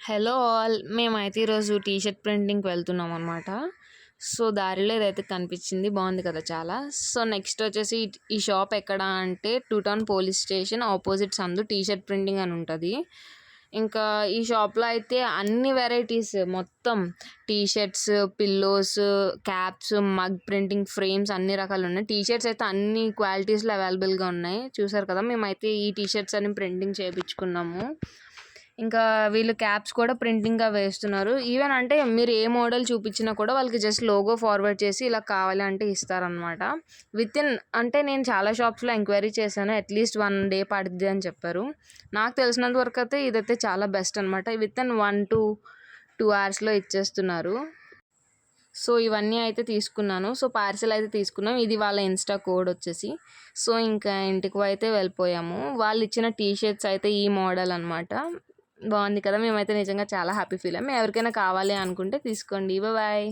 Hello all మేమైతే ఈరోజు T shirt ప్రింటింగ్కి వెళ్తున్నాం అనమాట. సో దారిలో ఇదైతే కనిపించింది, బాగుంది కదా చాలా. సో నెక్స్ట్ వచ్చేసి ఈ షాప్ ఎక్కడ అంటే two town police station opposite సందు టీ షర్ట్ ప్రింటింగ్ అని ఉంటుంది. ఇంకా ఈ షాప్లో అయితే అన్ని వెరైటీస్ మొత్తం T shirts, pillows, caps, mug printing frames అన్ని రకాలు ఉన్నాయి. టీ షర్ట్స్ అయితే అన్ని క్వాలిటీస్లో అవైలబుల్గా ఉన్నాయి. చూసారు కదా, మేమైతే ఈ టీ షర్ట్స్ అని ప్రింటింగ్ చేయించుకున్నాము. ఇంకా వీళ్ళు క్యాప్స్ కూడా ప్రింటింగ్గా వేస్తున్నారు. ఈవెన్ అంటే మీరు ఏ మోడల్ చూపించినా కూడా వాళ్ళకి జస్ట్ లోగో ఫార్వర్డ్ చేసి ఇలా కావాలి అంటే ఇస్తారనమాట. అంటే నేను చాలా షాప్స్లో ఎంక్వైరీ చేశాను, అట్లీస్ట్ 1 day పడుతుంది అని చెప్పారు. నాకు తెలిసినంత వరకు అయితే ఇదైతే చాలా బెస్ట్ అనమాట. వితిన్ 1 to 2 hours ఇచ్చేస్తున్నారు. సో ఇవన్నీ అయితే తీసుకున్నాను. సో పార్సెల్ అయితే తీసుకున్నాం. ఇది వాళ్ళ ఇన్స్టా కోడ్ వచ్చేసి. సో ఇంకా ఇంటికి అయితే వెళ్ళిపోయాము. వాళ్ళు ఇచ్చిన టీ షర్ట్స్ అయితే ఈ మోడల్ అనమాట. బాగుంది కదా, మేమైతే నిజంగా చాలా హ్యాపీ ఫీల్ అయ్యాము. ఎవరికైనా కావాలి అనుకుంటే తీసుకోండి. బాయ్.